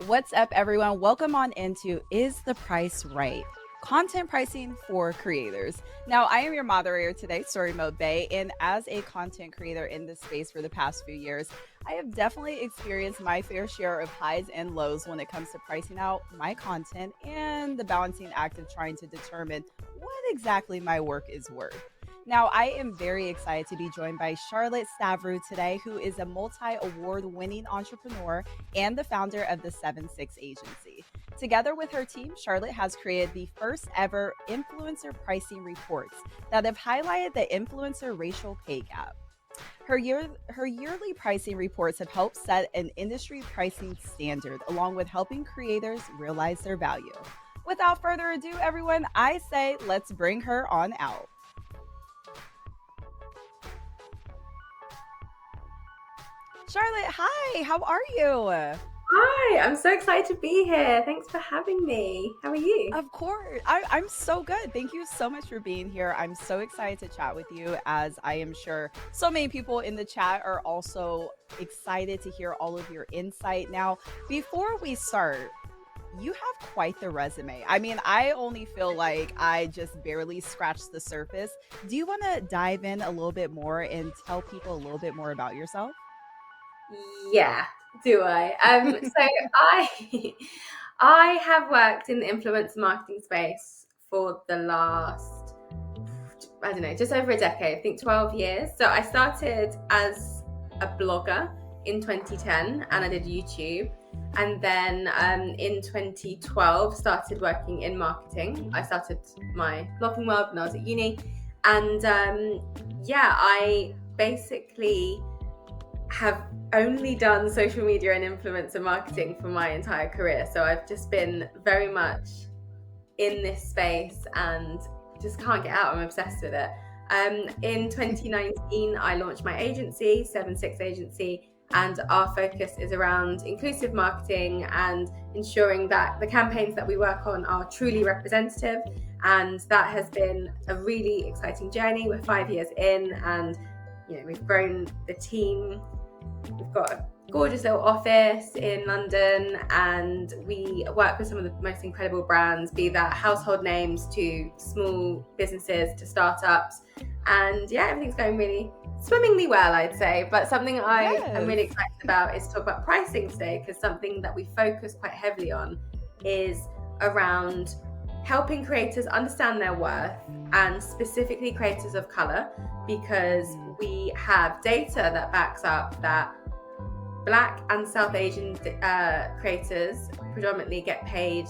What's up, everyone? Welcome on into Is the Price Right? Content pricing for creators. Now, I am your moderator today, StoryModeBae, and as a content creator in this space for the past few years, I have definitely experienced my fair share of highs and lows when it comes to pricing out my content and the balancing act of trying to determine what exactly my work is worth. Now, I am very excited to be joined by Charlotte Stavrou today, who is a multi award winning entrepreneur and the founder of the SevenSix Agency. Together with her team, Charlotte has created the first ever influencer pricing reports that have highlighted the influencer racial pay gap. Her yearly pricing reports have helped set an industry pricing standard, along with helping creators realize their value. Without further ado, everyone, I say let's bring her on out. Charlotte, hi, how are you? Hi, I'm so excited to be here. Thanks for having me. How are you? Of course. I'm so good. Thank you so much for being here. I'm so excited to chat with you, as I am sure so many people in the chat are also excited to hear all of your insight. Now, before we start, you have quite the resume. I mean, I only feel like I just barely scratched the surface. Do you want to dive in a little bit more and tell people a little bit more about yourself? Yeah, do I? So I I have worked in the influencer marketing space for the last, I don't know, just over a decade, I think 12 years. So I started as a blogger in 2010 and I did YouTube. And then in 2012 started working in marketing. I started my blogging world when I was at uni. And yeah, I basically have only done social media and influencer marketing for my entire career. So I've just been very much in this space and just can't get out. I'm obsessed with it. In 2019, I launched my agency, SevenSix Agency, and our focus is around inclusive marketing and ensuring that the campaigns that we work on are truly representative. And that has been a really exciting journey. We're 5 years in, and we've grown the team. We've got a gorgeous little office in London, and we work with some of the most incredible brands, be that household names to small businesses to startups. And yeah, everything's going really swimmingly well, I'd say. But something I am really excited about is talk about pricing today, because something that we focus quite heavily on is around helping creators understand their worth, and specifically creators of color, because we have data that backs up that Black and South Asian creators predominantly get paid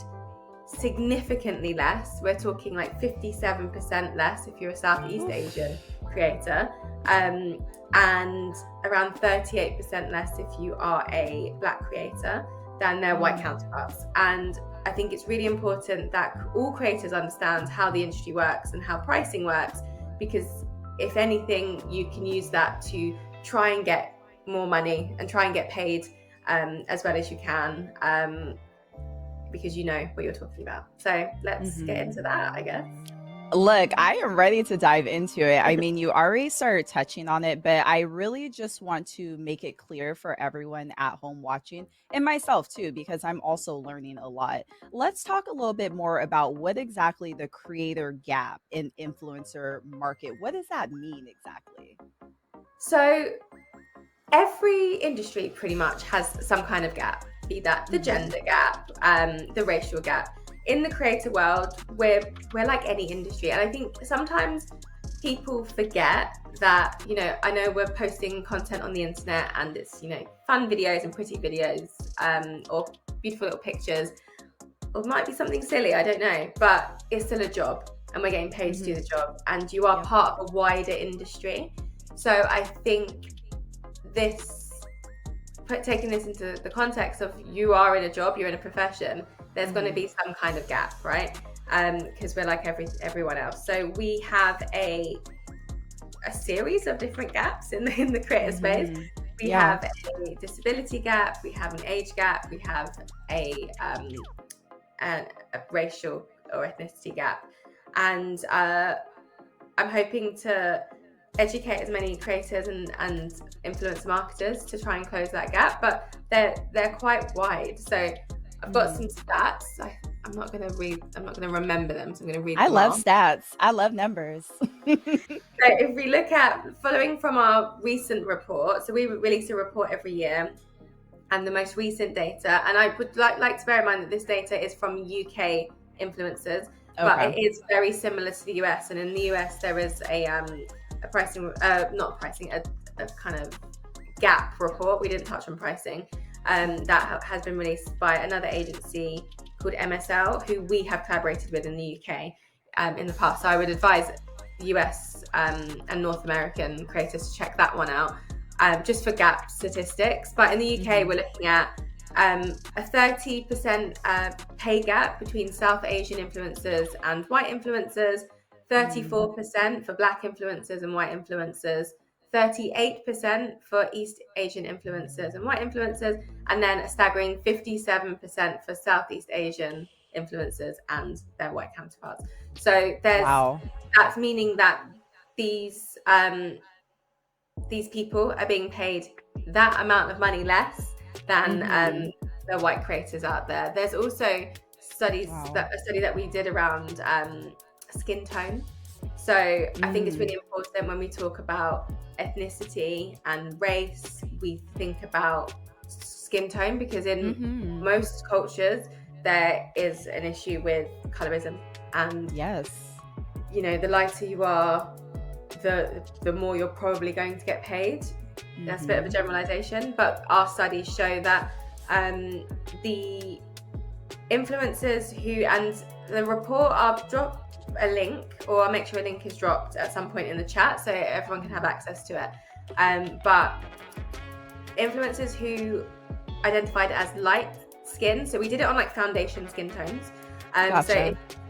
significantly less. We're talking like 57% less if you're a Southeast Asian creator, and around 38% less if you are a Black creator than their white counterparts. And I think it's really important that all creators understand how the industry works and how pricing works, because if anything, you can use that to try and get more money and try and get paid as well as you can, because you know what you're talking about. So let's get into that, I guess. Look, I am ready to dive into it. I mean, you already started touching on it, but I really just want to make it clear for everyone at home watching, and myself too, because I'm also learning a lot. Let's talk a little bit more about what exactly the creator gap in influencer market. What does that mean exactly? So every industry pretty much has some kind of gap, be that the gender gap, the racial gap. In the creator world, we're like any industry. And I think sometimes people forget that, I know we're posting content on the internet and it's, fun videos and pretty videos, or beautiful little pictures, or it might be something silly, I don't know, but it's still a job and we're getting paid to do the job, and you are part of a wider industry. So I think taking this into the context of you are in a job, you're in a profession, there's going to be some kind of gap, right? Because we're like everyone else. So we have a series of different gaps in the creator space. We have a disability gap, we have an age gap, we have a racial or ethnicity gap, and I'm hoping to educate as many creators and influencer marketers to try and close that gap, but they're quite wide. So I've got some stats. I'm not going to remember them, so I'm going to read them. I love stats. I love numbers. So if we look at, following from our recent report, so we release a report every year, and the most recent data, and I would like to bear in mind that this data is from UK influencers, but it is very similar to the US. And in the US, there is a pricing, not pricing, a kind of gap report. We didn't touch on pricing. That has been released by another agency called MSL, who we have collaborated with in the UK in the past. So I would advise US and North American creators to check that one out, just for gap statistics. But in the UK, we're looking at a 30% pay gap between South Asian influencers and white influencers, 34% for Black influencers and white influencers, 38% for East Asian influencers and white influencers, and then a staggering 57% for Southeast Asian influencers and their white counterparts. So that's meaning that these people are being paid that amount of money less than the white creators out there. There's also studies a study that we did around skin tone. So I think it's really important when we talk about ethnicity and race, we think about skin tone, because in most cultures there is an issue with colorism, and you know, the lighter you are, the more you're probably going to get paid. That's a bit of a generalization, but our studies show that the influencers who, and the report, I'll drop a link, or I'll make sure a link is dropped at some point in the chat so everyone can have access to it. But influencers who identified as light skin, so we did it on like foundation skin tones.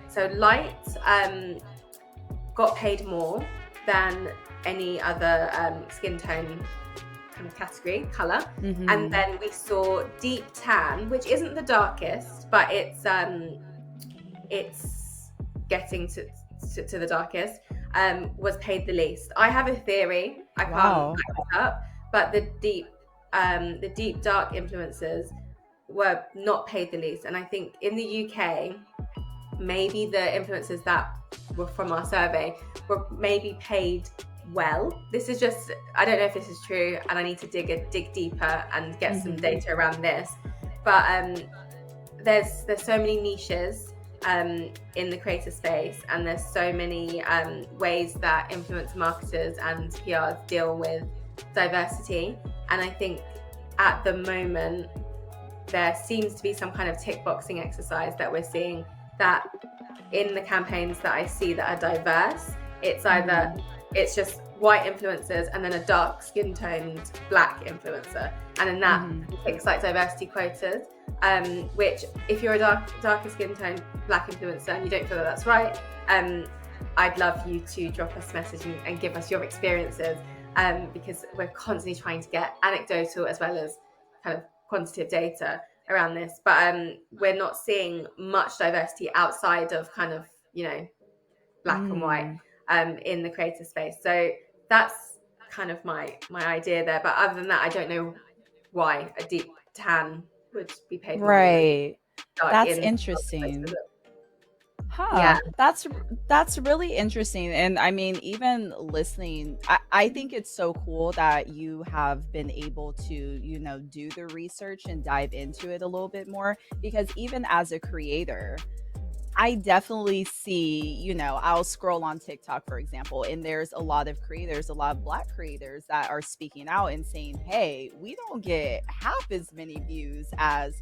So light got paid more than any other skin tone kind of category, color. And then we saw deep tan, which isn't the darkest, but it's getting to the darkest, was paid the least. I have a theory, I can't back it up, but the deep dark influencers were not paid the least. And I think in the UK, maybe the influencers that were from our survey were maybe paid well. This is just, I don't know if this is true, and I need to dig deeper and get some data around this. But there's so many niches in the creator space, and there's so many ways that influencer marketers and PRs deal with diversity. And I think at the moment there seems to be some kind of tick boxing exercise that we're seeing, that in the campaigns that I see that are diverse, it's either it's just white influencers and then a dark skin toned Black influencer, and in that ticks like diversity quotas, which if you're a darker skin toned Black influencer and you don't feel that that's right, I'd love you to drop us a message and give us your experiences, because we're constantly trying to get anecdotal as well as kind of quantitative data around this. But we're not seeing much diversity outside of kind of, you know, Black and white in the creator space. So that's kind of my idea there. But other than that, I don't know why a deep tan would be paid more. Right. That's interesting. Yeah, that's really interesting. And I mean, even listening, I think it's so cool that you have been able to, you know, do the research and dive into it a little bit more, because even as a creator, I definitely see, you know, I'll scroll on TikTok, for example, and there's a lot of creators, a lot of Black creators that are speaking out and saying, hey, we don't get half as many views as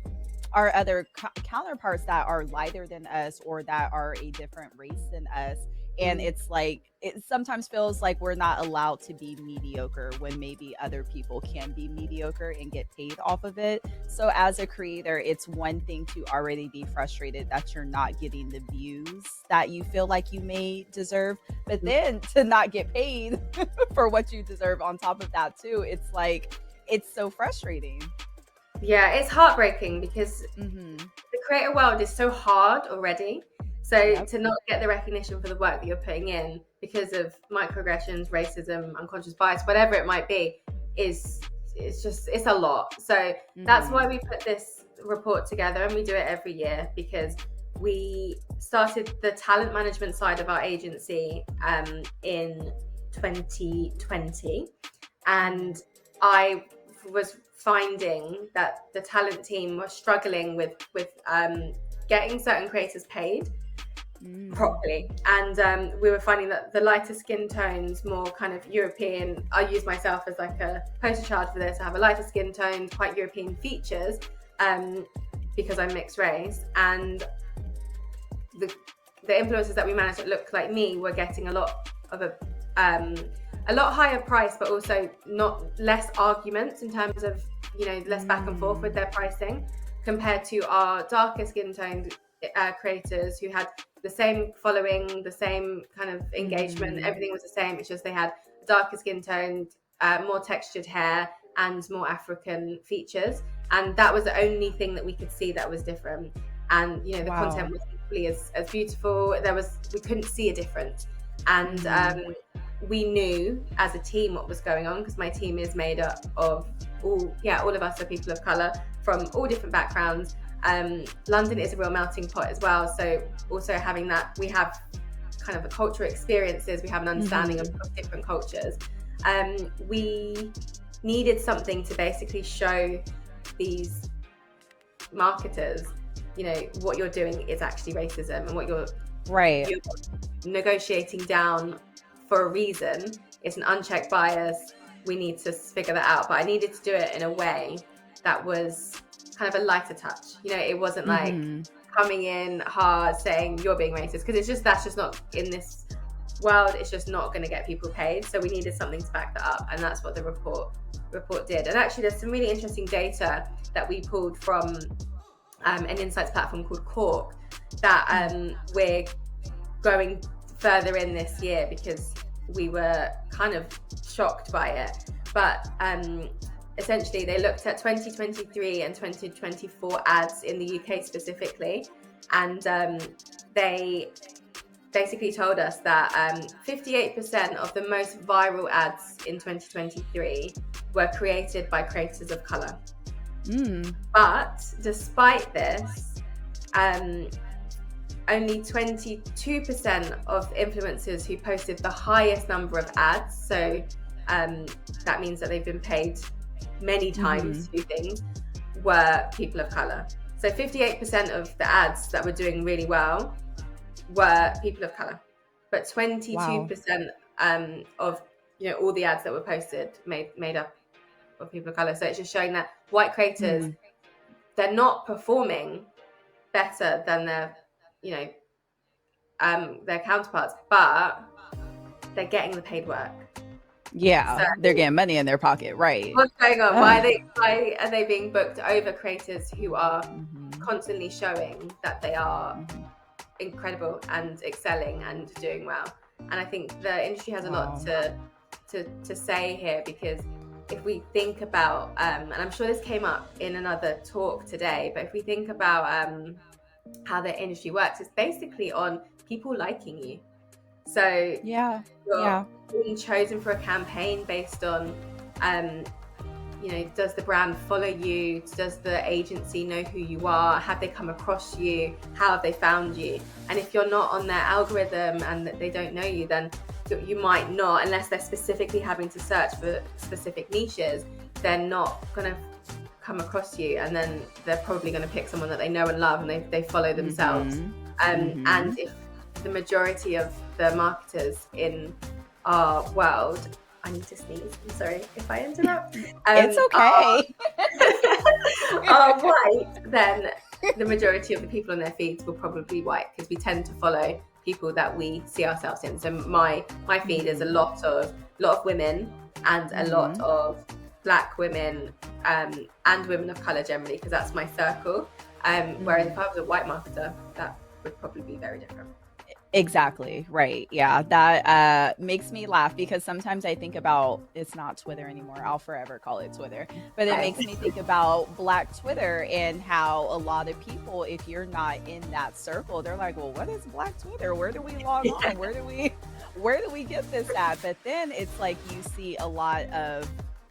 our other counterparts that are lighter than us or that are a different race than us. And it's like, it sometimes feels like we're not allowed to be mediocre when maybe other people can be mediocre and get paid off of it. So as a creator, it's one thing to already be frustrated that you're not getting the views that you feel like you may deserve, but then to not get paid for what you deserve on top of that too, it's like, it's so frustrating. Yeah, it's heartbreaking because Mm-hmm. the creator world is so hard already. So Yep. to not get the recognition for the work that you're putting in because of microaggressions, racism, unconscious bias, whatever it might be, it's a lot. So that's why we put this report together, and we do it every year because we started the talent management side of our agency in 2020, and I was finding that the talent team was struggling with getting certain creators paid properly, and we were finding that the lighter skin tones, more kind of European, I use myself as like a poster child for this. I have a lighter skin tone, quite European features, because I'm mixed race, and the influencers that we managed that looked like me were getting a lot higher price, but also not less arguments in terms of, you know, less back and forth with their pricing compared to our darker skin toned creators who had the same following, the same kind of engagement. Everything was the same. It's just they had darker skin toned, more textured hair, and more African features, and that was the only thing that we could see that was different. And you know, the content was equally as beautiful. We couldn't see a difference, and we knew as a team what was going on, because my team is made up of all of us are people of color from all different backgrounds. London is a real melting pot as well, so also having that, we have kind of the cultural experiences, we have an understanding of different cultures. We needed something to basically show these marketers, you know, what you're doing is actually racism, and what you're negotiating down for a reason. It's an unchecked bias. We need to figure that out. But I needed to do it in a way that was kind of a lighter touch. You know, it wasn't like coming in hard saying you're being racist, because that's just not, in this world, it's just not going to get people paid. So we needed something to back that up, and that's what the report did. And actually there's some really interesting data that we pulled from an insights platform called Cork that we're going further in this year, because we were kind of shocked by it. But essentially they looked at 2023 and 2024 ads in the UK specifically, and they basically told us that 58% of the most viral ads in 2023 were created by creators of color. But despite this, only 22% of influencers who posted the highest number of ads, so that means that they've been paid many times to do things, were people of color. So 58% of the ads that were doing really well were people of color, but 22% of, you know, all the ads that were posted made up of people of color. So it's just showing that white creators, they're not performing better than their, you know, their counterparts, but they're getting the paid work. Yeah, so they're getting money in their pocket, right? What's going on? Why are they being booked over creators who are constantly showing that they are incredible and excelling and doing well? And I think the industry has a lot to say here, because if we think about, and I'm sure this came up in another talk today, but if we think about how the industry works, it's basically on people liking you. So you're being chosen for a campaign based on, you know, does the brand follow you? Does the agency know who you are? Have they come across you? How have they found you? And if you're not on their algorithm and they don't know you, then you might not, unless they're specifically having to search for specific niches, they're not going to come across you, and then they're probably going to pick someone that they know and love, and they follow themselves. And if the majority of the marketers in our world, I need to sneeze, I'm sorry if I interrupt. It's okay. Are white, then the majority of the people on their feeds will probably be white, because we tend to follow people that we see ourselves in. So my feed is a lot of women, and a lot of Black women, and women of color generally, because that's my circle. Whereas if I was a white marketer, that would probably be very different. Exactly. Right. Yeah. That makes me laugh because sometimes I think about it's not Twitter anymore. I'll forever call it Twitter. But it makes Okay. me think about Black Twitter and how a lot of people, if you're not in that circle, they're like, well, what is Black Twitter? Where do we log on? Where do we get this at? But then it's like you see a lot of,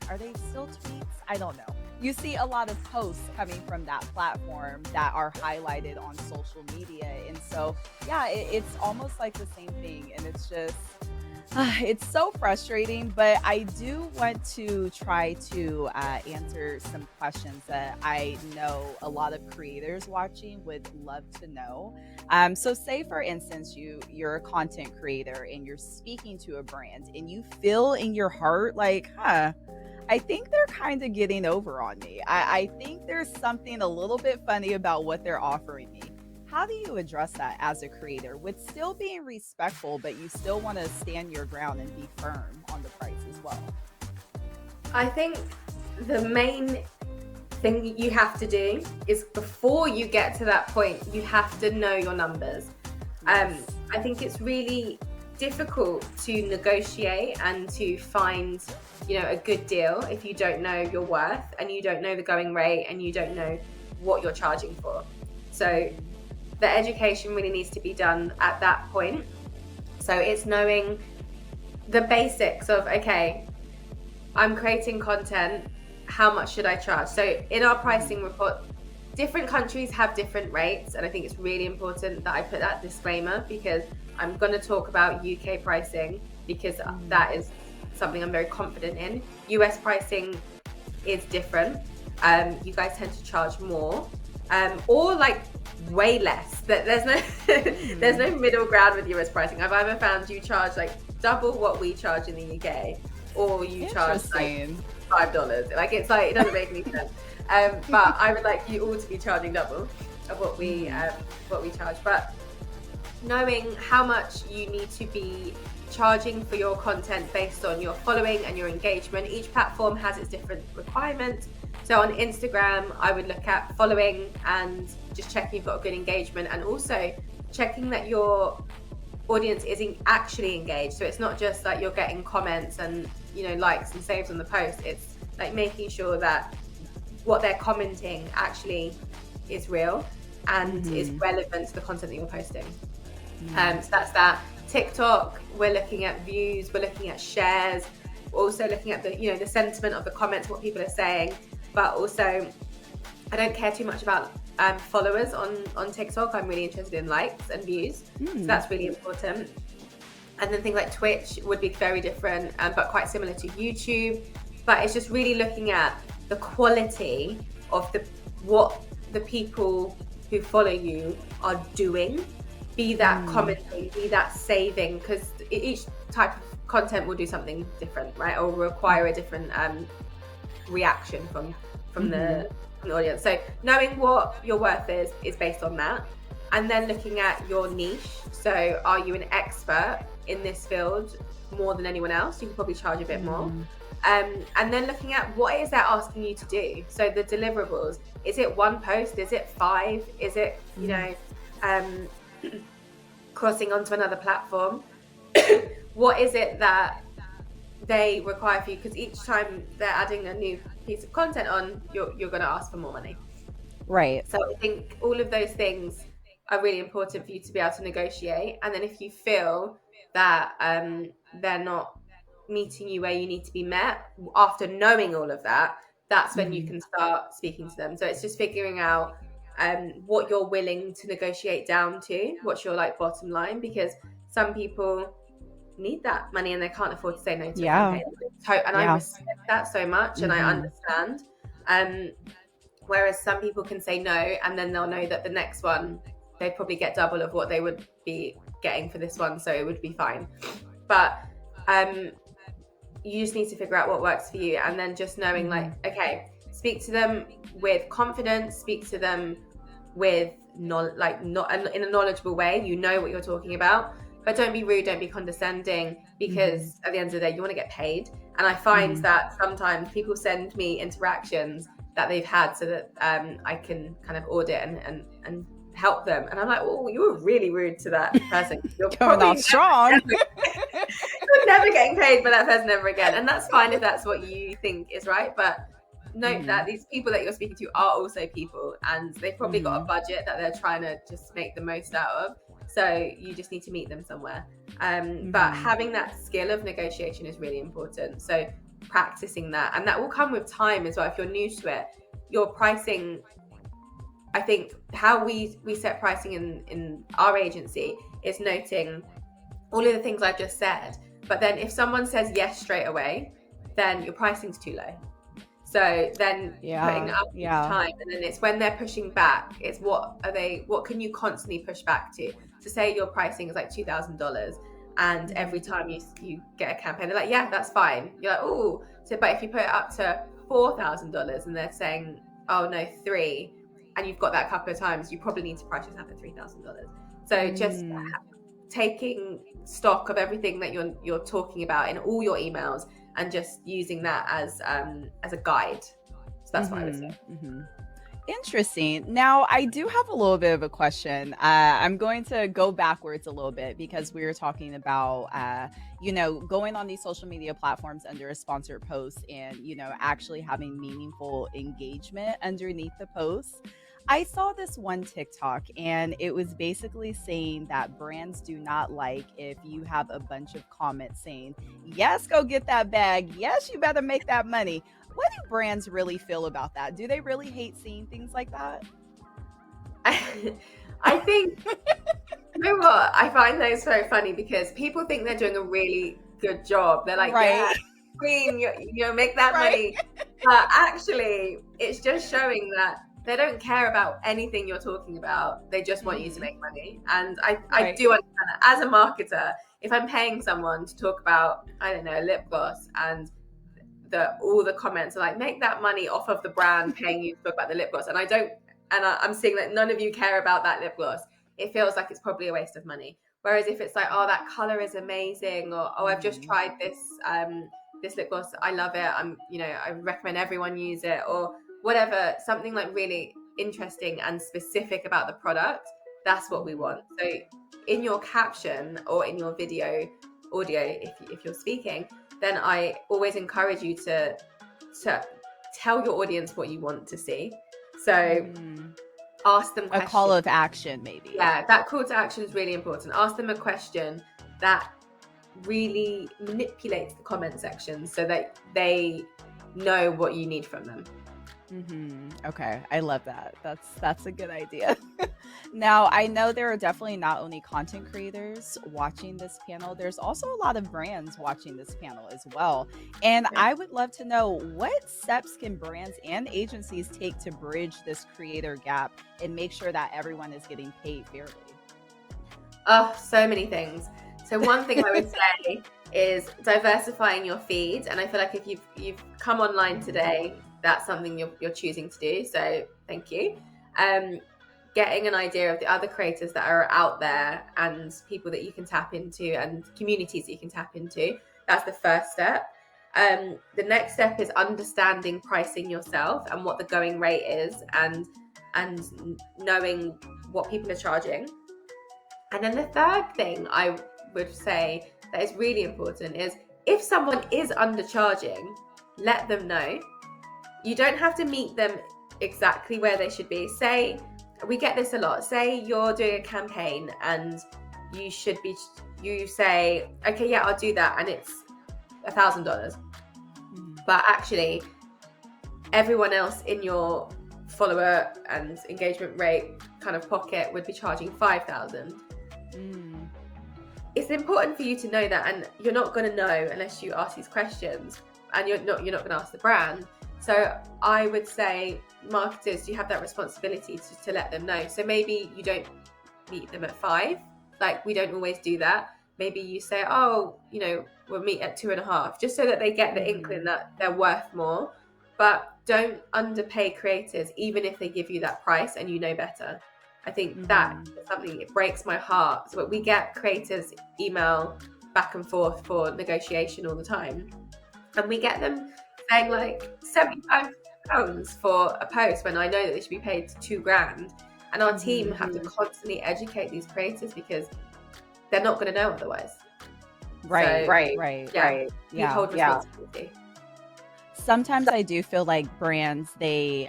are they still tweets? I don't know. You see a lot of posts coming from that platform that are highlighted on social media. And so yeah, it's almost like the same thing. And it's just, it's so frustrating. But I do want to try to answer some questions that I know a lot of creators watching would love to know. So, say for instance, you're a content creator and you're speaking to a brand, and you feel in your heart like, I think they're kind of getting over on me. I think there's something a little bit funny about what they're offering me. How do you address that as a creator with still being respectful, but you still want to stand your ground and be firm on the price as well? I think the main thing you have to do is, before you get to that point, you have to know your numbers. Yes. I think it's really difficult to negotiate and to find, a good deal if you don't know your worth and you don't know the going rate and you don't know what you're charging for. So the education really needs to be done at that point. So it's knowing the basics of, okay, I'm creating content, how much should I charge? So in our pricing report, different countries have different rates, and I think it's really important that I put that disclaimer, because I'm going to talk about UK pricing because that is something I'm very confident in. US pricing is different. You guys tend to charge more, or like way less. There's no there's no middle ground with US pricing. I've either found you charge like double what we charge in the UK, or you charge like $5. Like, it's like, it doesn't make any sense. But I would like you all to be charging double of what we charge. But knowing how much you need to be charging for your content based on your following and your engagement. Each platform has its different requirements. So on Instagram, I would look at following and just checking you've got a good engagement, and also checking that your audience is actually engaged. So it's not just like you're getting comments and likes and saves on the post. It's like making sure that what they're commenting actually is real and is relevant to the content that you're posting. So that's that. TikTok, we're looking at views, we're looking at shares, we're also looking at the sentiment of the comments, what people are saying. But also, I don't care too much about followers on TikTok. I'm really interested in likes and views. So that's really important. And then things like Twitch would be very different, but quite similar to YouTube. But it's just really looking at the quality of what the people who follow you are doing, be that commenting, be that saving, because each type of content will do something different, right? Or require a different reaction from the audience. So knowing what your worth is based on that, and then looking at your niche. So are you an expert in this field more than anyone else? You can probably charge a bit more. And then looking at what it is they're asking you to do. So the deliverables, is it one post? Is it 5? Is it, crossing onto another platform? What is it that they require for you? Because each time they're adding a new piece of content on, you're going to ask for more money. Right. So I think all of those things are really important for you to be able to negotiate. And then if you feel that they're not meeting you where you need to be met, after knowing all of that, that's when you can start speaking to them. So it's just figuring out what you're willing to negotiate down to, what's your like bottom line, because some people need that money and they can't afford to say no to a campaign. And I respect that so much, and I understand. Whereas some people can say no, and then they'll know that the next one they'd probably get double of what they would be getting for this one, so it would be fine. But you just need to figure out what works for you, and then just knowing like, okay, speak to them with confidence, speak to them with not in a knowledgeable way. You know what you're talking about, but don't be rude, don't be condescending, because at the end of the day, you want to get paid. And I find that sometimes people send me interactions that they've had so that I can kind of audit and help them. And I'm like, oh, you were really rude to that person. You're Coming off strong. you're never getting paid by that person ever again. And that's fine if that's what you think is right. But note that these people that you're speaking to are also people, and they've probably got a budget that they're trying to just make the most out of. So you just need to meet them somewhere. But having that skill of negotiation is really important. So practicing that, and that will come with time as well. If you're new to it, your pricing, I think how we set pricing in our agency is noting all of the things I've just said. But then if someone says yes straight away, then your pricing's too low. So then putting up time, and then it's when they're pushing back, it's what can you constantly push back to? So say your pricing is like $2,000, and every time you get a campaign, they're like, yeah, that's fine. You're like, oh, so but if you put it up to $4,000 and they're saying, oh no, $3,000, and you've got that a couple of times, you probably need to price yourself at $3,000. So just taking stock of everything that you're talking about in all your emails, and just using that as a guide. So that's what I would say. Interesting. Now, I do have a little bit of a question. I'm going to go backwards a little bit, because we were talking about, going on these social media platforms under a sponsored post and, actually having meaningful engagement underneath the post. I saw this one TikTok, and it was basically saying that brands do not like if you have a bunch of comments saying, yes, go get that bag. Yes, you better make that money. What do brands really feel about that? Do they really hate seeing things like that? I think, you know what? I find those so funny, because people think they're doing a really good job. They're like, yeah, queen, make that money. But actually, it's just showing that they don't care about anything you're talking about. They just want you to make money. And I do understand that. As a marketer, if I'm paying someone to talk about, I don't know, lip gloss, and all the comments are like, make that money off of the brand paying you to talk about the lip gloss, and I'm seeing that none of you care about that lip gloss, it feels like it's probably a waste of money. Whereas if it's like, oh, that color is amazing, or oh, I've just tried this lip gloss, I love it, I recommend everyone use it, or whatever, something like really interesting and specific about the product, that's what we want. So in your caption or in your video audio, if you're speaking, then I always encourage you to tell your audience what you want to see. So ask them questions. A call of action, maybe. Yeah, that call to action is really important. Ask them a question that really manipulates the comment section so that they know what you need from them. Okay, I love that. That's a good idea. Now, I know there are definitely not only content creators watching this panel, there's also a lot of brands watching this panel as well. And I would love to know, what steps can brands and agencies take to bridge this creator gap and make sure that everyone is getting paid fairly? Oh, so many things. So one thing I would say is diversifying your feed. And I feel like if you've come online today, that's something you're choosing to do. So thank you. Getting an idea of the other creators that are out there, and people that you can tap into, and communities that you can tap into. That's the first step. The next step is understanding pricing yourself and what the going rate is, and knowing what people are charging. And then the third thing I would say that is really important is, if someone is undercharging, let them know. You don't have to meet them exactly where they should be. Say, we get this a lot. Say you're doing a campaign and you say, okay, yeah, I'll do that, and it's $1,000. But actually, everyone else in your follower and engagement rate kind of pocket would be charging $5,000. It's important for you to know that, and you're not going to know unless you ask these questions, and you're not going to ask the brand. So I would say, marketers, you have that responsibility to let them know. So maybe you don't meet them at 5, like we don't always do that. Maybe you say, oh, we'll meet at 2.5, just so that they get the inkling that they're worth more. But don't underpay creators, even if they give you that price and you know better. I think that is something, it breaks my heart. So we get creators email back and forth for negotiation all the time, and we get them saying like £75 for a post, when I know that they should be paid $2,000. And our team have to constantly educate these creators because they're not going to know otherwise. Right, So, right. you hold responsibility. Sometimes I do feel like brands they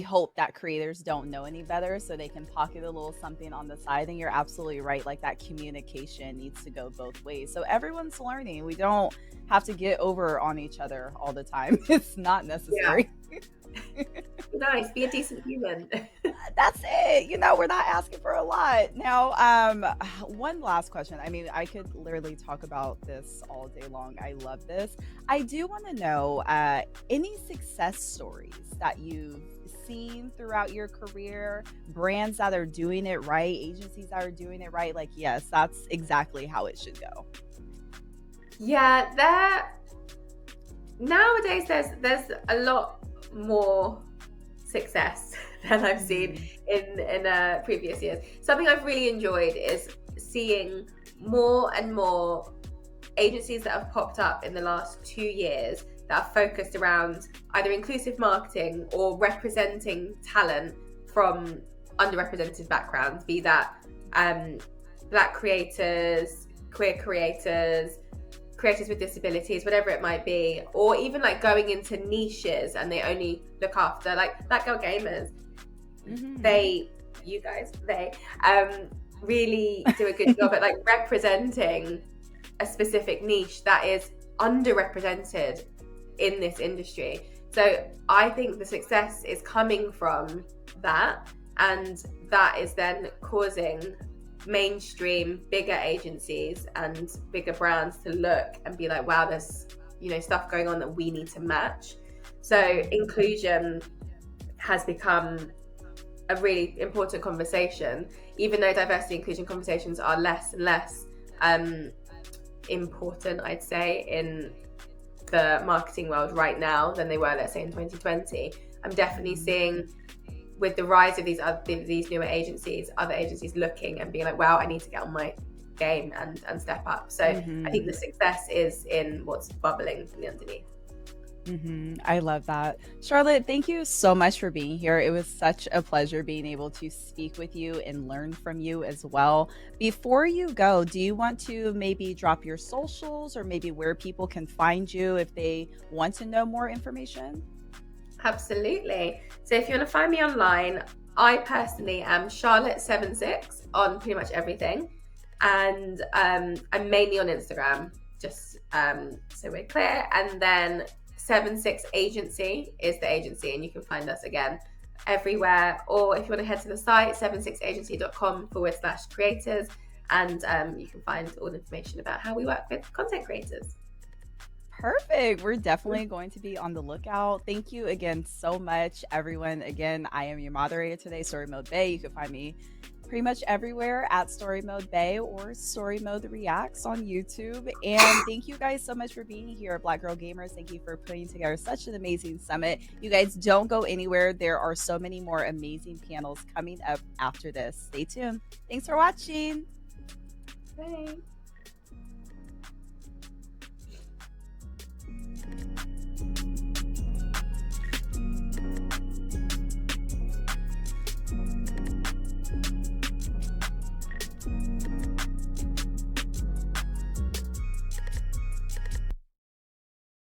hope that creators don't know any better so they can pocket a little something on the side, and you're absolutely right, like that communication needs to go both ways so everyone's learning. We don't have to get over on each other all the time. It's not necessary. Nice, be a decent human. That's it. We're not asking for a lot. Now, one last question. I mean, I could literally talk about this all day long. I love this. I do want to know any success stories that you've seen throughout your career, brands that are doing it right, agencies that are doing it right. Like, yes, that's exactly how it should go. Yeah, nowadays there's a lot more success than I've seen in previous years. Something I've really enjoyed is seeing more and more agencies that have popped up in the last 2 years that are focused around either inclusive marketing or representing talent from underrepresented backgrounds, be that Black creators, queer creators with disabilities, whatever it might be, or even like going into niches and they only look after like BlackGirlGamers. They really do a good job at like representing a specific niche that is underrepresented in this industry. So I think the success is coming from that, and that is then causing mainstream bigger agencies and bigger brands to look and be like, wow, there's stuff going on that we need to match. So inclusion has become a really important conversation, even though diversity and inclusion conversations are less and less important, I'd say, in the marketing world right now than they were, let's say, in 2020. I'm definitely seeing, with the rise of these newer agencies, other agencies looking and being like, wow, I need to get on my game and step up. So I think the success is in what's bubbling from the underneath. I love that. Charlotte, thank you so much for being here. It was such a pleasure being able to speak with you and learn from you as well. Before you go, do you want to maybe drop your socials or maybe where people can find you if they want to know more information? Absolutely. So if you want to find me online, I personally am Charlotte76 on pretty much everything. And I'm mainly on Instagram, just so we're clear. And then 7Six Agency is the agency, and you can find us again everywhere. Or if you want to head to the site, 7sixagency.com/creators, and you can find all the information about how we work with content creators. Perfect. We're definitely going to be on the lookout. Thank you again so much, everyone. Again, I am your moderator today, StoryModeBae. You can find me pretty much everywhere at StoryModeBae or StoryMode Reacts on YouTube. And thank you guys so much for being here at BlackGirlGamers. Thank you for putting together such an amazing summit. You guys don't go anywhere. There are so many more amazing panels coming up after this. Stay tuned. Thanks for watching. Bye.